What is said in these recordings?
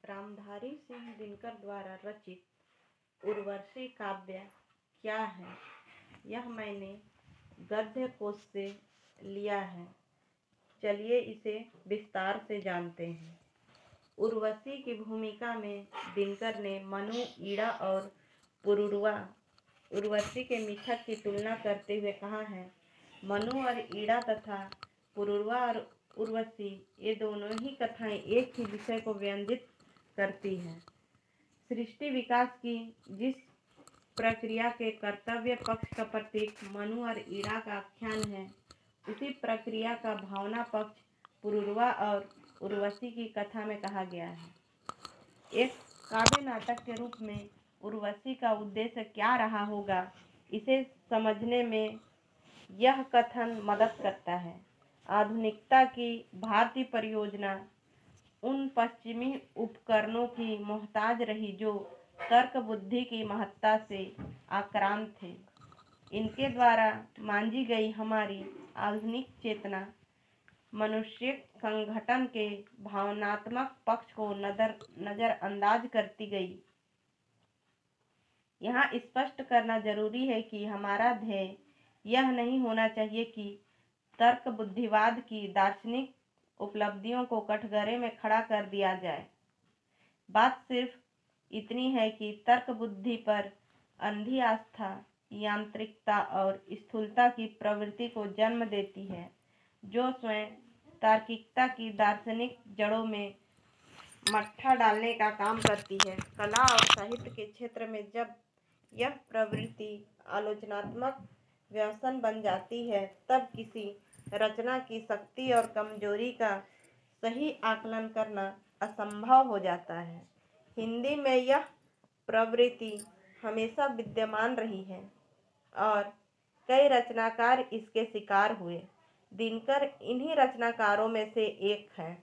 रामधारी सिंह दिनकर द्वारा रचित उर्वशी काव्य क्या है, यह मैंने गद्य कोश से लिया है। चलिए इसे विस्तार से जानते हैं। उर्वशी की भूमिका में दिनकर ने मनु, ईड़ा और पुरुरवा उर्वशी के मिथक की तुलना करते हुए कहा है, मनु और ईड़ा तथा पुरुरवा और उर्वशी ये दोनों ही कथाएं एक ही विषय को व्यंजित करती हैं। सृष्टि विकास की जिस प्रक्रिया के कर्तव्य पक्ष का प्रतीक मनु और ईड़ा का आख्यान है, उसी प्रक्रिया का भावना पक्ष पुरुरवा और उर्वशी की कथा में कहा गया है। एक काव्य नाटक के रूप में उर्वशी का उद्देश्य क्या रहा होगा, इसे समझने में यह कथन मदद करता है। आधुनिकता की भारतीय परियोजना उन पश्चिमी उपकरणों की मोहताज रही जो तर्क बुद्धि की महत्ता से आक्रांत थे। इनके द्वारा मांझी गई हमारी आधुनिक चेतना मनुष्य संगठन के भावनात्मक पक्ष को नजरअंदाज करती गई। यहाँ स्पष्ट करना जरूरी है कि हमारा ध्येय यह नहीं होना चाहिए कि तर्क बुद्धिवाद की दार्शनिक उपलब्धियों को कठघरे में खड़ा कर दिया जाए। बात सिर्फ इतनी है कि तर्क बुद्धि पर अंधी आस्था यांत्रिकता और स्थूलता की प्रवृत्ति को जन्म देती है, जो स्वयं तार्किकता की दार्शनिक जड़ों में मट्ठा डालने का काम करती है। कला और साहित्य के क्षेत्र में जब यह प्रवृत्ति आलोचनात्मक व्यसन बन जाती है, तब किसी रचना की शक्ति और कमजोरी का सही आकलन करना असंभव हो जाता है। हिंदी में यह प्रवृत्ति हमेशा विद्यमान रही है और कई रचनाकार इसके शिकार हुए। दिनकर इन्हीं रचनाकारों में से एक है।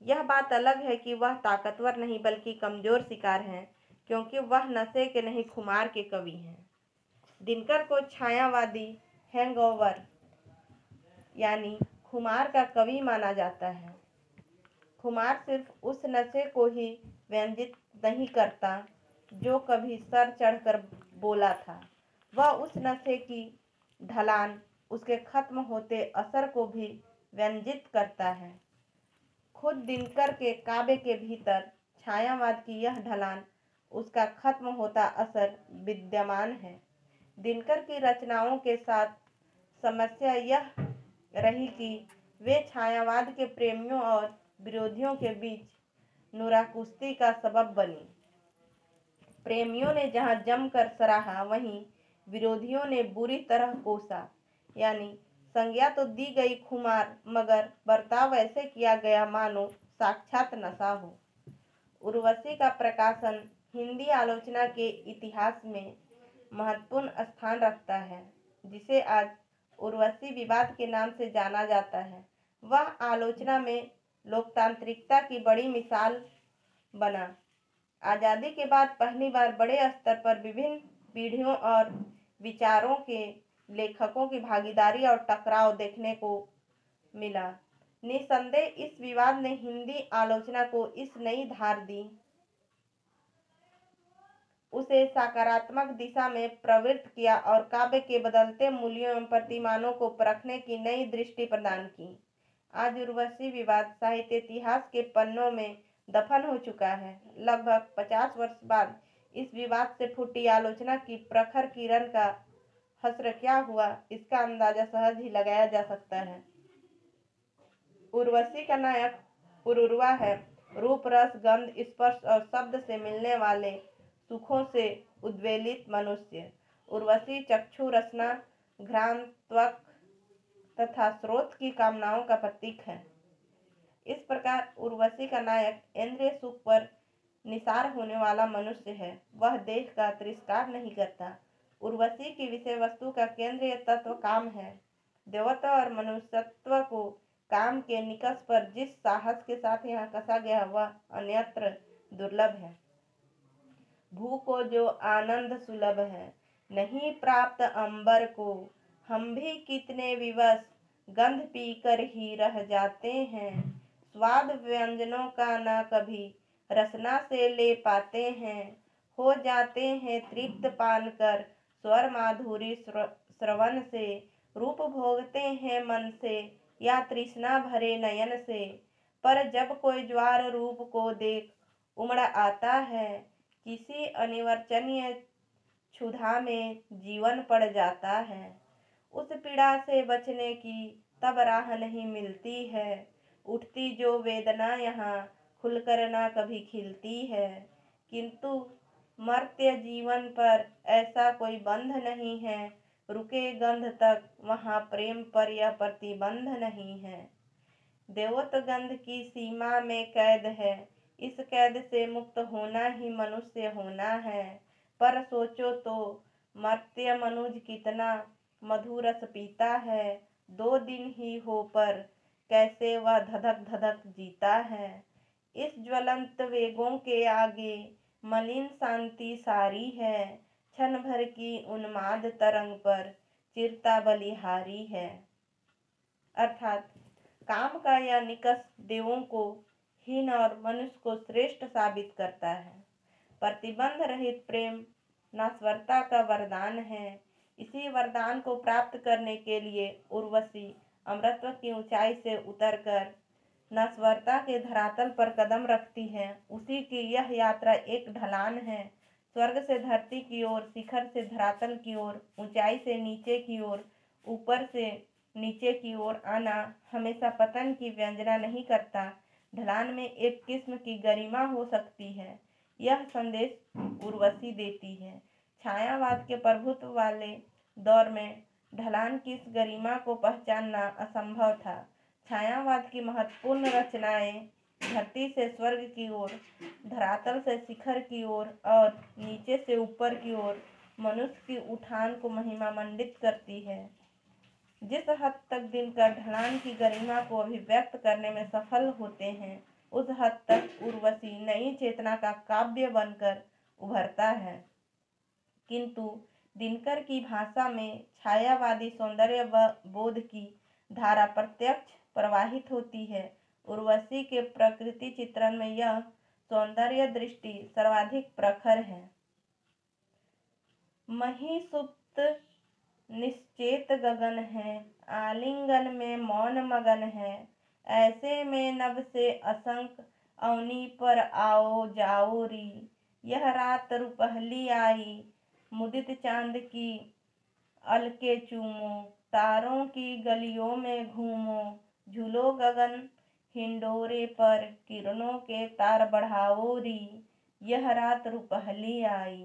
यह बात अलग है कि वह ताकतवर नहीं बल्कि कमजोर शिकार हैं, क्योंकि वह नशे के नहीं खुमार के कवि हैं। दिनकर को छायावादी हैंगओवर यानी खुमार का कवि माना जाता है। खुमार सिर्फ उस नशे को ही व्यंजित नहीं करता जो कभी सर चढ़कर बोला था, वह उस नशे की ढलान उसके खत्म होते असर को भी व्यंजित करता है। खुद दिनकर के काव्य के भीतर छायावाद की यह ढलान, उसका खत्म होता असर विद्यमान है। दिनकर की रचनाओं के साथ समस्या यह रही कि वे छायावाद के प्रेमियों और विरोधियों के बीच नुराकुश्ती का सबब बनी। प्रेमियों ने जहां जमकर सराहा, वहीं विरोधियों ने बुरी तरह कोसा। यानी संज्ञा तो दी गई खुमार, मगर बर्ताव ऐसे किया गया मानो साक्षात नशा हो। उर्वशी का प्रकाशन हिंदी आलोचना के इतिहास में महत्वपूर्ण स्थान रखता है, जिसे आज उर्वशी विवाद के नाम से जाना जाता है। वह आलोचना में लोकतांत्रिकता की बड़ी मिसाल बना। आज़ादी के बाद पहली बार बड़े स्तर पर विभिन्न पीढ़ियों और विचारों के लेखकों की भागीदारी और टकराव देखने को मिला। निसंदेह इस विवाद ने हिंदी आलोचना को इस नई धार दी, उसे सकारात्मक दिशा में प्रवृत्त किया और काव्य के बदलते मूल्यों एवं प्रतिमानों को परखने की नई दृष्टि प्रदान की। आज उर्वशी विवाद साहित्य इतिहास के पन्नों में दफन हो चुका है। लगभग 50 वर्ष बाद इस विवाद से फूटी आलोचना की प्रखर किरण का हश्र क्या हुआ, इसका अंदाजा सहज ही लगाया जा सकता है। उर्वशी का नायक पुरुरवा है। रूप, रस, गंध, स्पर्श और शब्द से मिलने वाले सुखों से उद्वेलित मनुष्य। उर्वशी चक्षु, रसना, घ्राण, त्वक तथा स्रोत की कामनाओं का प्रतीक है। इस प्रकार उर्वशी का नायक इंद्रिय सुख पर निसार होने वाला मनुष्य है। वह देह का तिरस्कार नहीं करता। उर्वशी की विषय वस्तु का केंद्रीय तत्व काम है। देवत्व और मनुष्यत्व को काम के निकष पर जिस साहस के साथ यहाँ कसा गया, वह अन्यत्र दुर्लभ है। भू को जो आनंद सुलभ है, नहीं प्राप्त अंबर को। हम भी कितने विवश गंध पीकर ही रह जाते हैं। स्वाद व्यंजनों का न कभी रसना से ले पाते हैं, हो जाते हैं तृप्त पान कर स्वर माधुरी श्रवण से, रूप भोगते हैं मन से या तृष्णा भरे नयन से। पर जब कोई ज्वार रूप को देख उमड़ आता है, किसी अनिवर्चनीय क्षुधा में जीवन पड़ जाता है। उस पीड़ा से बचने की तब राह नहीं मिलती है, उठती जो वेदना यहाँ खुलकर ना कभी खिलती है। किंतु मर्त्य जीवन पर ऐसा कोई बंध नहीं है, रुके गंध तक वहाँ प्रेम पर यह प्रतिबंध नहीं है। देवोत गंध की सीमा में कैद है, इस कैद से मुक्त होना ही मनुष्य होना है। पर सोचो तो मर्त्य मनुज कितना मधुरस पीता है, 2 दिन ही हो पर कैसे वह धधक धधक जीता है। इस ज्वलंत वेगों के आगे मलिन शांति सारी है, क्षण भर की उन्माद तरंग पर चिरता बलिहारी है। अर्थात काम का यह निकष देवों को हीन और मनुष्य को श्रेष्ठ साबित करता है। प्रतिबंध रहित प्रेम नश्वरता का वरदान है। इसी वरदान को प्राप्त करने के लिए उर्वशी अमृतत्व की ऊंचाई से उतरकर नश्वरता के धरातल पर कदम रखती है। उसी की यह यात्रा एक ढलान है, स्वर्ग से धरती की ओर, शिखर से धरातल की ओर, ऊंचाई से नीचे की ओर, ऊपर से नीचे की ओर आना हमेशा पतन की व्यंजना नहीं करता। ढलान में एक किस्म की गरिमा हो सकती है, यह संदेश उर्वशी देती है। छायावाद के प्रभुत्व वाले दौर में ढलान की इस गरिमा को पहचानना असंभव था। छायावाद की महत्वपूर्ण रचनाएं धरती से स्वर्ग की ओर, धरातल से शिखर की ओर और नीचे से ऊपर की ओर मनुष्य की उठान को महिमामंडित करती है। जिस हद तक दिनकर ढलान की गरिमा को अभिव्यक्त करने में सफल होते हैं, उस हद तक उर्वशी नई चेतना का काव्य बनकर उभरता है। किंतु दिनकर की भाषा में छायावादी सौंदर्य बोध की धारा प्रत्यक्ष प्रवाहित होती है। उर्वशी के प्रकृति चित्रण में यह सौंदर्य दृष्टि सर्वाधिक प्रखर है। मही सुप्त निश्चेत गगन है, आलिंगन में मौन मगन है, ऐसे में नभ से असंक अवनी पर आओ जाओ री। यह रात रुपहली आई, मुदित चांद की अलके चूमो, तारों की गलियों में घूमो, झूलो गगन हिंडोरे पर, किरणों के तार बढ़ाओ री। यह रात रुपहली आई।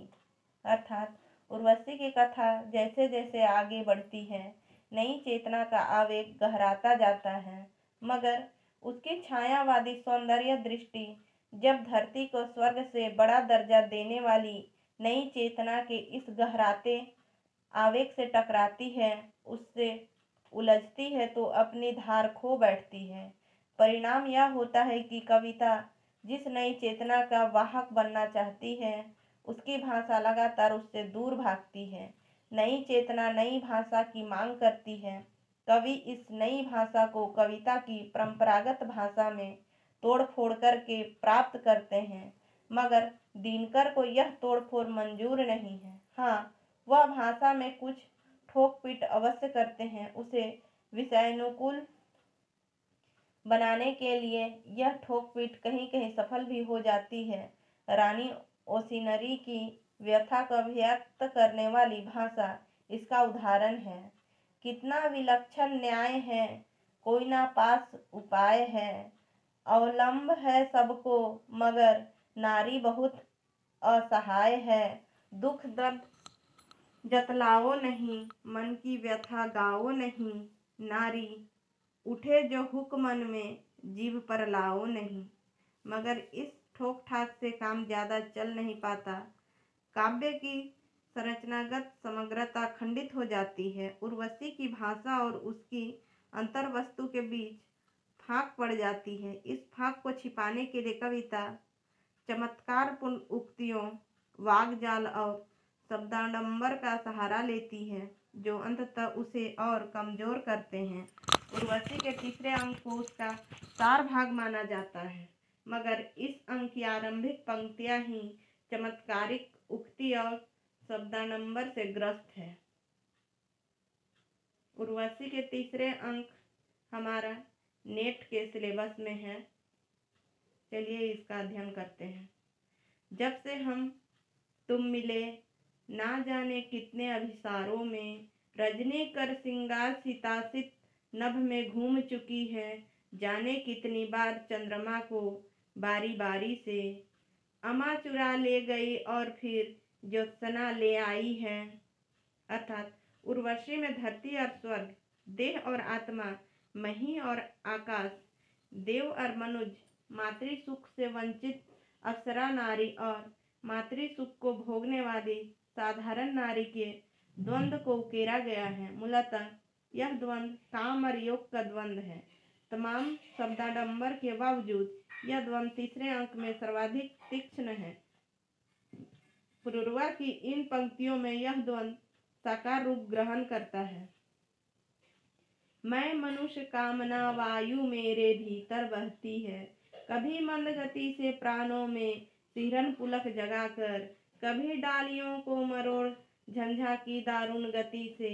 अर्थात उर्वशी की कथा जैसे जैसे आगे बढ़ती है, नई चेतना का आवेग गहराता जाता है, मगर उसकी छायावादी सौंदर्य दृष्टि जब धरती को स्वर्ग से बड़ा दर्जा देने वाली नई चेतना के इस गहराते आवेग से टकराती है, उससे उलझती है तो अपनी धार खो बैठती है। परिणाम यह होता है कि कविता जिस नई चेतना का वाहक बनना चाहती है, उसकी भाषा लगातार उससे दूर भागती है। नई चेतना नई भाषा की मांग करती है। कवि इस नई भाषा को कविता की परंपरागत भाषा में तोड़ फोड़ करके प्राप्त करते हैं, मगर दिनकर को यह तोड़फोड़ मंजूर नहीं है। हाँ, वह भाषा में कुछ ठोक पीट अवश्य करते हैं। उसे विषयानुकूल बनाने के लिए यह ठोक पीट कहीं कहीं सफल भी हो जाती है। रानी ओसिनरी की व्यथा को अभिव्यक्त करने वाली भाषा इसका उदाहरण है। कितना विलक्षण न्याय है, कोई ना पास उपाय है, अवलंब है सबको मगर नारी बहुत असहाय है। दुख दर्द जतलाओ नहीं, मन की व्यथा गाओ नहीं, नारी उठे जो हुक मन में, जीभ पर लाओ नहीं। मगर इस ठोक ठाक से काम ज्यादा चल नहीं पाता। काव्य की संरचनागत समग्रता खंडित हो जाती है। उर्वशी की भाषा और उसकी अंतर्वस्तु के बीच फाक पड़ जाती है। इस फाक को छिपाने के लिए कविता चमत्कारपूर्ण उक्तियों, वाग्जाल और शब्दाडंबर का सहारा लेती है, जो अंततः उसे और कमजोर करते हैं। उर्वशी के तीसरे अंग को उसका सार भाग माना जाता है। मगर इस अंक की आरंभिक पंक्तियां ही चमत्कारिक उक्ति और शब्दाडंबर से ग्रस्त है। उर्वशी के तीसरे अंक हमारा नेट के सिलेबस में है। चलिए इसका अध्ययन करते हैं। जब से हम तुम मिले, ना जाने कितने अभिसारों में रजनी कर सिंगार सितासित नभ में घूम चुकी है। जाने कितनी बार चंद्रमा को बारी बारी से अमा चुरा ले गई और फिर ज्योत्सना ले आई है। अर्थात उर्वशी में धरती और स्वर्ग, देह और आत्मा, मही और आकाश, देव और मनुज, मातृ सुख से वंचित अप्सरा नारी और मातृ सुख को भोगने वाली साधारण नारी के द्वंद्व को उकेरा गया है। मूलतः यह द्वंद्व काम और योग का द्वंद्व है। तमाम शब्दाडंबर के बावजूद यह द्वंद्व तीसरे अंक में सर्वाधिक तीक्ष्ण है। पुरूरवा की इन पंक्तियों में यह द्वंद्व साकार रूप ग्रहण करता है। मैं मनुष्य कामना वायु मेरे भीतर बहती है, कभी मंद गति से प्राणों में सिहरन पुलक जगाकर, कभी डालियों को मरोड़ झंझा की दारुण गति से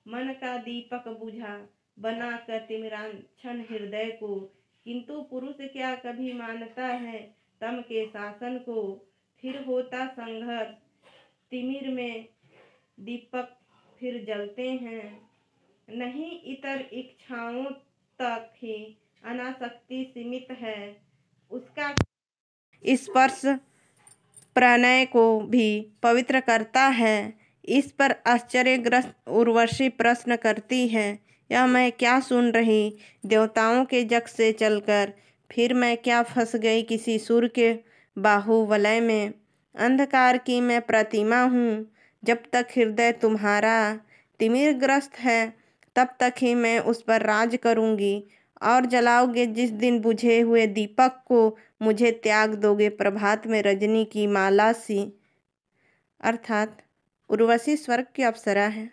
मन का दीपक बुझा बना कर तिमिरांछन हृदय को। किंतु पुरुष क्या कभी मानता है तम के शासन को, फिर होता संघर्ष तिमिर में दीपक फिर जलते हैं। नहीं इतर इच्छाओं तक ही अनासक्ति सीमित है, उसका स्पर्श प्रणय को भी पवित्र करता है। इस पर आश्चर्यग्रस्त उर्वशी प्रश्न करती है, यह मैं क्या सुन रही? देवताओं के जग से चलकर फिर मैं क्या फंस गई किसी सुर के बाहुवलय में? अंधकार की मैं प्रतिमा हूँ, जब तक हृदय तुम्हारा तिमिरग्रस्त है तब तक ही मैं उस पर राज करूँगी, और जलाओगे जिस दिन बुझे हुए दीपक को मुझे त्याग दोगे प्रभात में रजनी की माला सी। अर्थात उर्वशी स्वर्ग की अप्सरा है,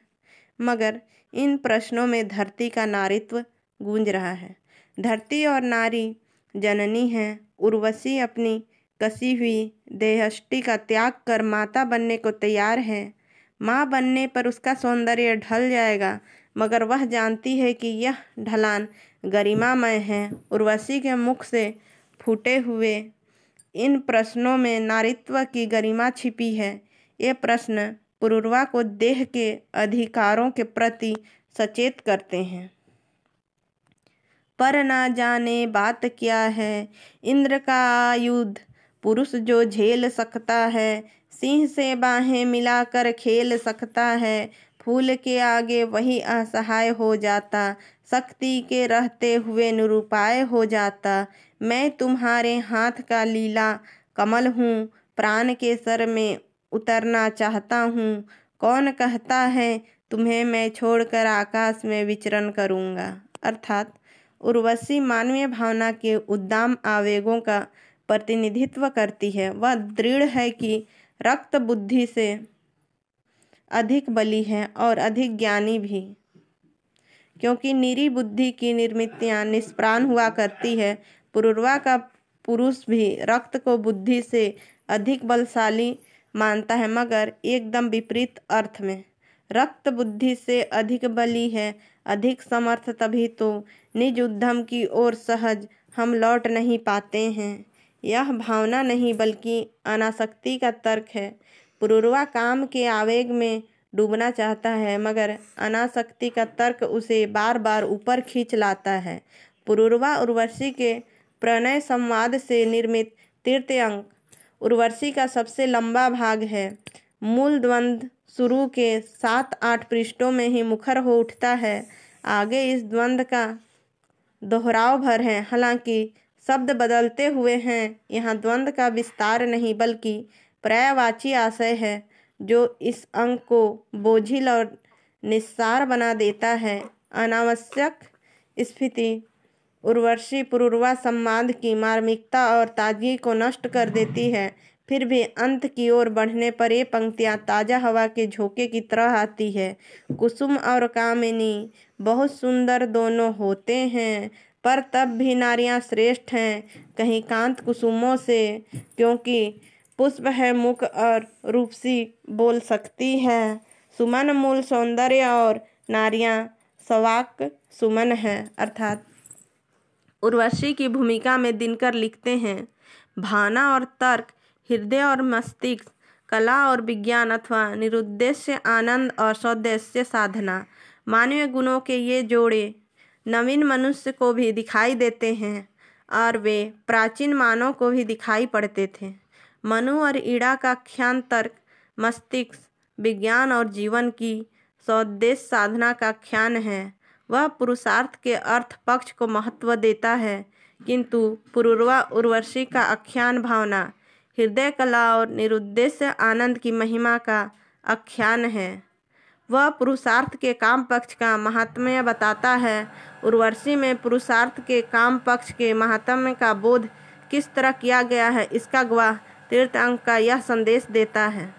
मगर इन प्रश्नों में धरती का नारीत्व गूंज रहा है। धरती और नारी जननी है। उर्वशी अपनी कसी हुई देहष्टि का त्याग कर माता बनने को तैयार है। माँ बनने पर उसका सौंदर्य ढल जाएगा, मगर वह जानती है कि यह ढलान गरिमामय है। उर्वशी के मुख से फूटे हुए इन प्रश्नों में नारीत्व की गरिमा छिपी है। ये प्रश्न पुरूरवा को देह के अधिकारों के प्रति सचेत करते हैं। पर ना जाने बात क्या है, इंद्र का आयुध पुरुष जो झेल सकता है, सिंह से बाहें मिलाकर खेल सकता है। फूल के आगे वही असहाय हो जाता, शक्ति के रहते हुए निरुपाय हो जाता। मैं तुम्हारे हाथ का लीला कमल हूँ, प्राण के सर में उतरना चाहता हूँ। कौन कहता है तुम्हें मैं छोड़कर आकाश में विचरण करूँगा? अर्थात उर्वशी मानवीय भावना के उद्दाम आवेगों का प्रतिनिधित्व करती है। वह दृढ़ है कि रक्त बुद्धि से अधिक बली है और अधिक ज्ञानी भी, क्योंकि निरी बुद्धि की निर्मितियाँ निष्प्राण हुआ करती है। पुरूरवा का पुरुष भी रक्त को बुद्धि से अधिक बलशाली मानता है, मगर एकदम विपरीत अर्थ में। रक्त बुद्धि से अधिक बली है, अधिक समर्थ, तभी तो निज उद्यम की ओर सहज हम लौट नहीं पाते हैं। यह भावना नहीं बल्कि अनासक्ति का तर्क है। पुरूरवा काम के आवेग में डूबना चाहता है, मगर अनासक्ति का तर्क उसे बार बार ऊपर खींच लाता है। पुरूरवा उर्वशी के प्रणय संवाद से निर्मित तृतीय अंक उर्वशी का सबसे लंबा भाग है। मूल द्वंद्व शुरू के 7-8 पृष्ठों में ही मुखर हो उठता है। आगे इस द्वंद्व का दोहराव भर है, हालांकि शब्द बदलते हुए हैं। यहाँ द्वंद्व का विस्तार नहीं बल्कि पर्यायवाची आशय है, जो इस अंक को बोझिल और निस्सार बना देता है। अनावश्यक स्फीति उर्वशी पुरूरवा संवाद की मार्मिकता और ताजगी को नष्ट कर देती है। फिर भी अंत की ओर बढ़ने पर ये पंक्तियाँ ताज़ा हवा के झोंके की तरह आती है। कुसुम और कामिनी बहुत सुंदर दोनों होते हैं, पर तब भी नारियां श्रेष्ठ हैं कहीं कांत कुसुमों से, क्योंकि पुष्प है मुख और रूपसी बोल सकती है। सुमन मूल सौंदर्य और नारियां सवाक सुमन है। अर्थात उर्वशी की भूमिका में दिनकर लिखते हैं, भावना और तर्क, हृदय और मस्तिष्क, कला और विज्ञान अथवा निरुद्देश्य आनंद और सौद्देश्य साधना, मानवीय गुणों के ये जोड़े नवीन मनुष्य को भी दिखाई देते हैं और वे प्राचीन मानव को भी दिखाई पड़ते थे। मनु और ईड़ा का ख्यान तर्क, मस्तिष्क, विज्ञान और जीवन की सौद्देश्य साधना का ख्यान है। वह पुरुषार्थ के अर्थ पक्ष को महत्व देता है, किंतु पुरुरवा उर्वशी का आख्यान भावना, हृदय कला और निरुद्देश्य आनंद की महिमा का आख्यान है। वह पुरुषार्थ के काम पक्ष का महात्म्य बताता है। उर्वशी में पुरुषार्थ के काम पक्ष के महात्म्य का बोध किस तरह किया गया है, इसका गवाह तीर्थंक का यह संदेश देता है।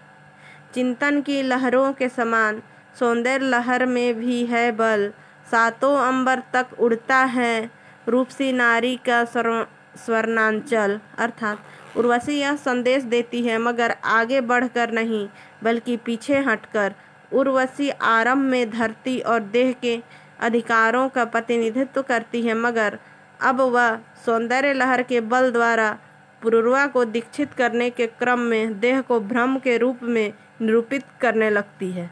चिंतन की लहरों के समान सौंदर्य लहर में भी है बल, सातों अंबर तक उड़ता है रूपसी नारी का स्वर्णांचल। अर्थात उर्वशी यह संदेश देती है, मगर आगे बढ़कर नहीं बल्कि पीछे हटकर। उर्वशी आरंभ में धरती और देह के अधिकारों का प्रतिनिधित्व करती है, मगर अब वह सौंदर्य लहर के बल द्वारा पुरुरवा को दीक्षित करने के क्रम में देह को भ्रम के रूप में निरूपित करने लगती है।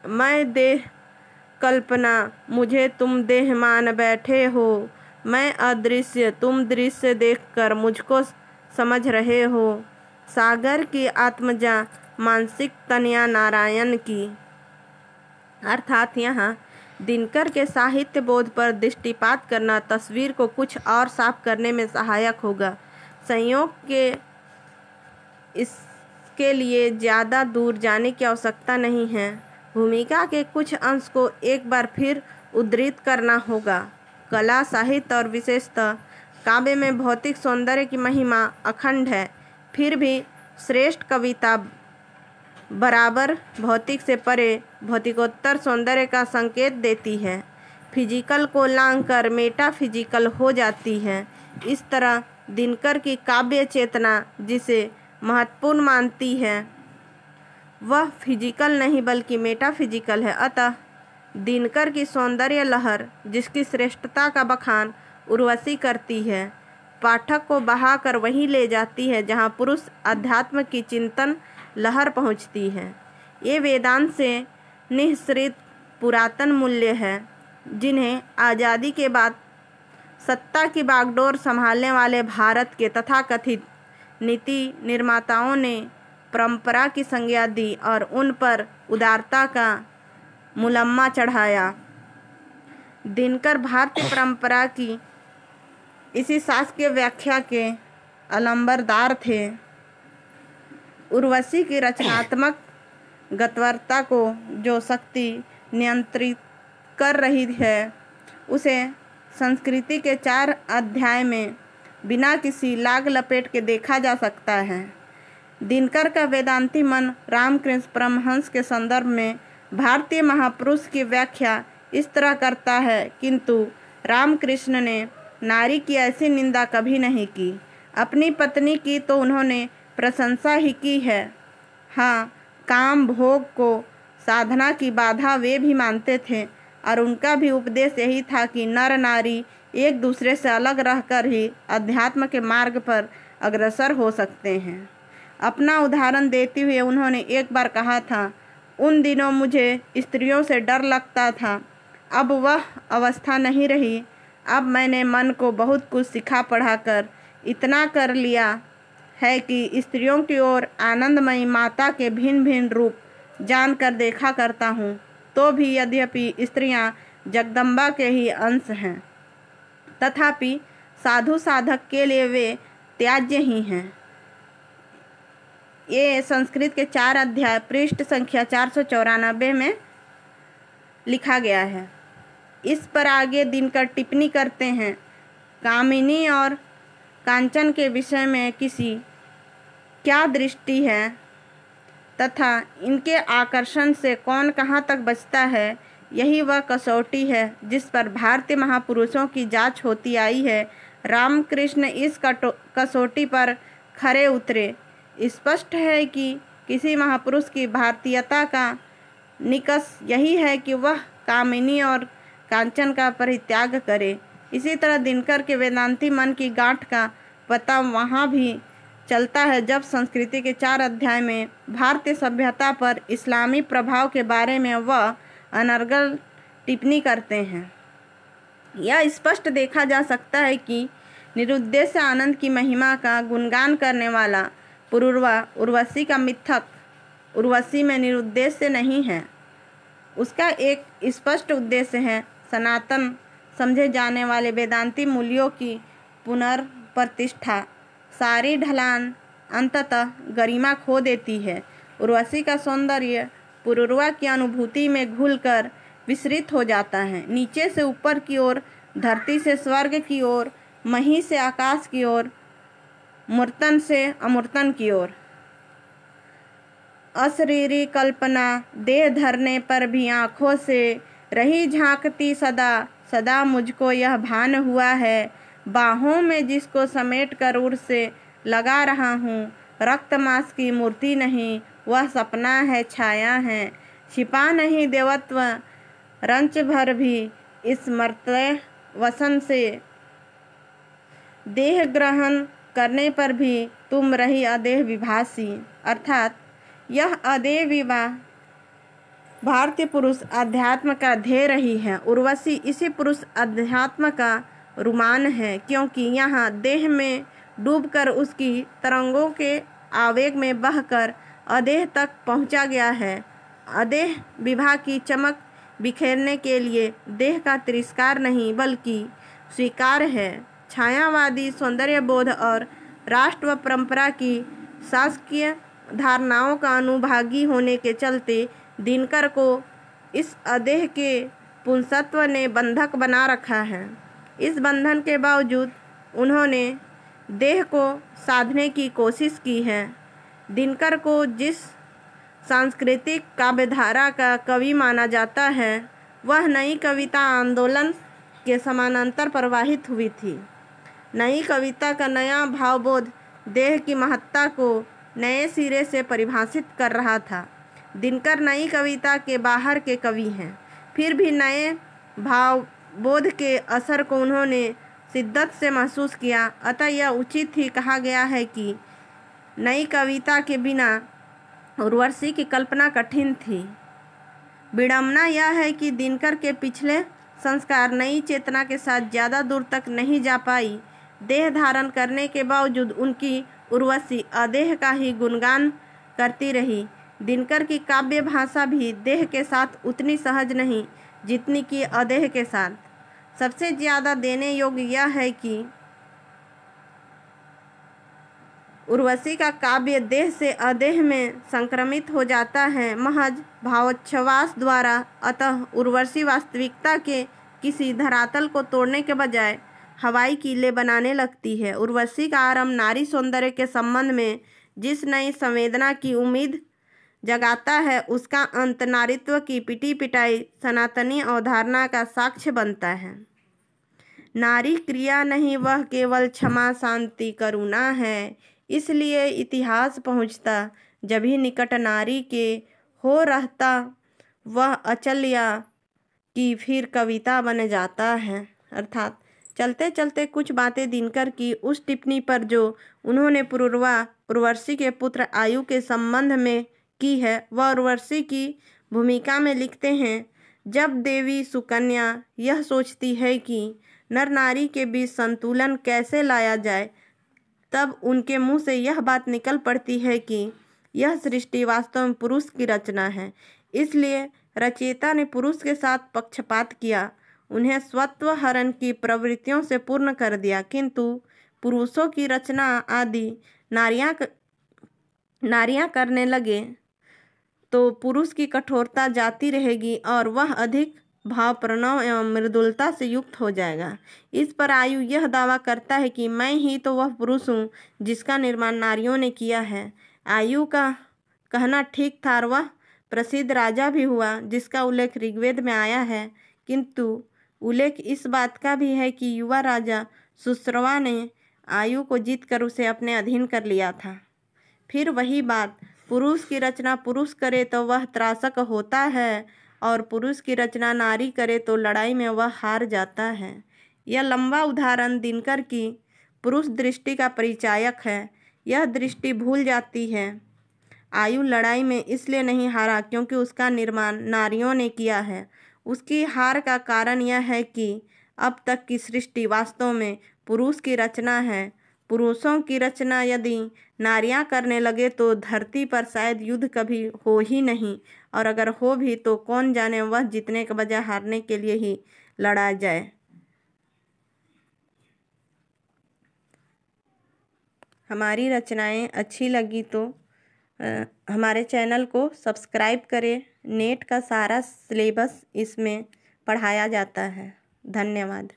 मैं देह कल्पना, मुझे तुम देह मान बैठे हो, मैं अदृश्य, तुम दृश्य देखकर मुझको समझ रहे हो। सागर की आत्मजा, मानसिक तनिया नारायण की। अर्थात यहाँ दिनकर के साहित्य बोध पर दृष्टिपात करना तस्वीर को कुछ और साफ करने में सहायक होगा। संयोग के इसके लिए ज़्यादा दूर जाने की आवश्यकता नहीं है। भूमिका के कुछ अंश को एक बार फिर उद्धृत करना होगा। कला, साहित्य और विशेषतः काव्य में भौतिक सौंदर्य की महिमा अखंड है, फिर भी श्रेष्ठ कविता बराबर भौतिक से परे भौतिकोत्तर सौंदर्य का संकेत देती है। फिजिकल को लांघकर मेटाफिजिकल हो जाती है। इस तरह दिनकर की काव्य चेतना जिसे महत्वपूर्ण मानती है वह फिजिकल नहीं बल्कि मेटाफिजिकल है। अतः दिनकर की सौंदर्य लहर जिसकी श्रेष्ठता का बखान उर्वशी करती है, पाठक को बहाकर वहीं ले जाती है जहाँ पुरुष अध्यात्म की चिंतन लहर पहुँचती है। ये वेदांत से निःसृत पुरातन मूल्य है, जिन्हें आज़ादी के बाद सत्ता की बागडोर संभालने वाले भारत के तथाकथित नीति निर्माताओं ने परंपरा की संज्ञा दी और उन पर उदारता का मुलम्मा चढ़ाया। दिनकर भारतीय परंपरा की इसी शासकीय व्याख्या के अलंबरदार थे। उर्वशी की रचनात्मक गत्वरता को जो शक्ति नियंत्रित कर रही है, उसे संस्कृति के 4 अध्याय में बिना किसी लाग लपेट के देखा जा सकता है। दिनकर का वेदांती मन रामकृष्ण परमहंस के संदर्भ में भारतीय महापुरुष की व्याख्या इस तरह करता है, किंतु रामकृष्ण ने नारी की ऐसी निंदा कभी नहीं की। अपनी पत्नी की तो उन्होंने प्रशंसा ही की है। हाँ, काम भोग को साधना की बाधा वे भी मानते थे और उनका भी उपदेश यही था कि नर नारी एक दूसरे से अलग रहकर ही अध्यात्म के मार्ग पर अग्रसर हो सकते हैं। अपना उदाहरण देते हुए उन्होंने एक बार कहा था, उन दिनों मुझे स्त्रियों से डर लगता था, अब वह अवस्था नहीं रही। अब मैंने मन को बहुत कुछ सिखा पढ़ाकर इतना कर लिया है कि स्त्रियों की ओर आनंदमयी माता के भिन्न भिन्न रूप जानकर देखा करता हूँ, तो भी यद्यपि स्त्रियाँ जगदम्बा के ही अंश हैं, तथापि साधु साधक के लिए वे त्याज्य ही हैं। ये संस्कृत के 4 अध्याय पृष्ठ संख्या 494 में लिखा गया है। इस पर आगे दिनकर टिप्पणी करते हैं, कामिनी और कांचन के विषय में किसी क्या दृष्टि है तथा इनके आकर्षण से कौन कहाँ तक बचता है, यही वह कसौटी है जिस पर भारतीय महापुरुषों की जांच होती आई है। रामकृष्ण इस कसौटी पर खरे उतरे। स्पष्ट है कि किसी महापुरुष की भारतीयता का निकष यही है कि वह कामिनी और कांचन का परित्याग करे। इसी तरह दिनकर के वेदांती मन की गांठ का पता वहाँ भी चलता है जब संस्कृति के 4 अध्याय में भारतीय सभ्यता पर इस्लामी प्रभाव के बारे में वह अनर्गल टिप्पणी करते हैं। यह स्पष्ट देखा जा सकता है कि निरुद्देश्य आनंद की महिमा का गुणगान करने वाला पुरूरवा उर्वशी का मिथक उर्वशी में निरुद्देश्य नहीं है। उसका एक स्पष्ट उद्देश्य है सनातन समझे जाने वाले वेदांती मूल्यों की पुनर्प्रतिष्ठा। सारी ढलान अंततः गरिमा खो देती है। उर्वशी का सौंदर्य पुरूरवा की अनुभूति में घुलकर विसरित हो जाता है। नीचे से ऊपर की ओर, धरती से स्वर्ग की ओर, मही से आकाश की ओर, मूर्तन से अमूर्तन की ओर। अशरीरी कल्पना देह धरने पर भी आँखों से रही झांकती सदा सदा मुझको यह भान हुआ है। बाहों में जिसको समेट कर उर से लगा रहा हूँ, रक्त मांस की मूर्ति नहीं, वह सपना है, छाया है। छिपा नहीं देवत्व रंच भर भी इस मर्त्य वसन से। देह ग्रहण करने पर भी तुम रही अदेह विभासी। अर्थात यह अदेह विवाह भारतीय पुरुष अध्यात्म का ध्येय रही है। उर्वशी इसी पुरुष अध्यात्म का रुमान है, क्योंकि यहाँ देह में डूबकर उसकी तरंगों के आवेग में बहकर अदेह तक पहुँचा गया है। अदेह विवाह की चमक बिखेरने के लिए देह का तिरस्कार नहीं बल्कि स्वीकार है। छायावादी सौंदर्य बोध और राष्ट्र व परंपरा की शासकीय धारणाओं का अनुभागी होने के चलते दिनकर को इस अदेह के पुंसत्व ने बंधक बना रखा है। इस बंधन के बावजूद उन्होंने देह को साधने की कोशिश की है। दिनकर को जिस सांस्कृतिक काव्यधारा का कवि माना जाता है, वह नई कविता आंदोलन के समानांतर प्रवाहित हुई थी। नई कविता का नया भावबोध देह की महत्ता को नए सिरे से परिभाषित कर रहा था। दिनकर नई कविता के बाहर के कवि हैं, फिर भी नए भावबोध के असर को उन्होंने शिद्दत से महसूस किया। अतः यह उचित ही कहा गया है कि नई कविता के बिना उर्वशी की कल्पना कठिन थी। विडंबना यह है कि दिनकर के पिछले संस्कार नई चेतना के साथ ज़्यादा दूर तक नहीं जा पाई। देह धारण करने के बावजूद उनकी उर्वशी अदेह का ही गुणगान करती रही। दिनकर की काव्य भाषा भी देह के साथ उतनी सहज नहीं जितनी कि अदेह के साथ। सबसे ज़्यादा देने योग्य यह है कि उर्वशी का काव्य देह से अदेह में संक्रमित हो जाता है महज भावोच्छ्वास द्वारा। अतः उर्वशी वास्तविकता के किसी धरातल को तोड़ने के बजाय हवाई किले बनाने लगती है। उर्वशी का आरंभ नारी सौंदर्य के संबंध में जिस नई संवेदना की उम्मीद जगाता है, उसका अंत नारीत्व की पिटी पिटाई सनातनी अवधारणा का साक्ष्य बनता है। नारी क्रिया नहीं, वह केवल क्षमा शांति करुणा है। इसलिए इतिहास पहुँचता जब ही निकट नारी के हो रहता वह अचल्या की फिर कविता बन जाता है। अर्थात चलते चलते कुछ बातें दिनकर की उस टिप्पणी पर जो उन्होंने उर्वशी के पुत्र आयु के संबंध में की है, वह उर्वशी की भूमिका में लिखते हैं। जब देवी सुकन्या यह सोचती है कि नर नारी के बीच संतुलन कैसे लाया जाए, तब उनके मुंह से यह बात निकल पड़ती है कि यह सृष्टि वास्तव में पुरुष की रचना है। इसलिए रचयिता ने पुरुष के साथ पक्षपात किया, उन्हें स्वत्व हरण की प्रवृत्तियों से पूर्ण कर दिया, किंतु पुरुषों की रचना आदि नारियां करने लगे तो पुरुष की कठोरता जाती रहेगी और वह अधिक भावप्रणव एवं मृदुलता से युक्त हो जाएगा। इस पर आयु यह दावा करता है कि मैं ही तो वह पुरुष हूँ जिसका निर्माण नारियों ने किया है। आयु का कहना ठीक था और वह प्रसिद्ध राजा भी हुआ, जिसका उल्लेख ऋग्वेद में आया है, किंतु उल्लेख इस बात का भी है कि युवा राजा सुश्रवा ने आयु को जीतकर उसे अपने अधीन कर लिया था। फिर वही बात, पुरुष की रचना पुरुष करे तो वह त्रासक होता है और पुरुष की रचना नारी करे तो लड़ाई में वह हार जाता है। यह लंबा उदाहरण दिनकर की पुरुष दृष्टि का परिचायक है। यह दृष्टि भूल जाती है आयु लड़ाई में इसलिए नहीं हारा क्योंकि उसका निर्माण नारियों ने किया है। उसकी हार का कारण यह है कि अब तक की सृष्टि वास्तव में पुरुष की रचना है। पुरुषों की रचना यदि नारियां करने लगे तो धरती पर शायद युद्ध कभी हो ही नहीं, और अगर हो भी तो कौन जाने वह जीतने के बजाय हारने के लिए ही लड़ा जाए। हमारी रचनाएं अच्छी लगी तो हमारे चैनल को सब्सक्राइब करें। नेट का सारा सिलेबस इसमें पढ़ाया जाता है। धन्यवाद।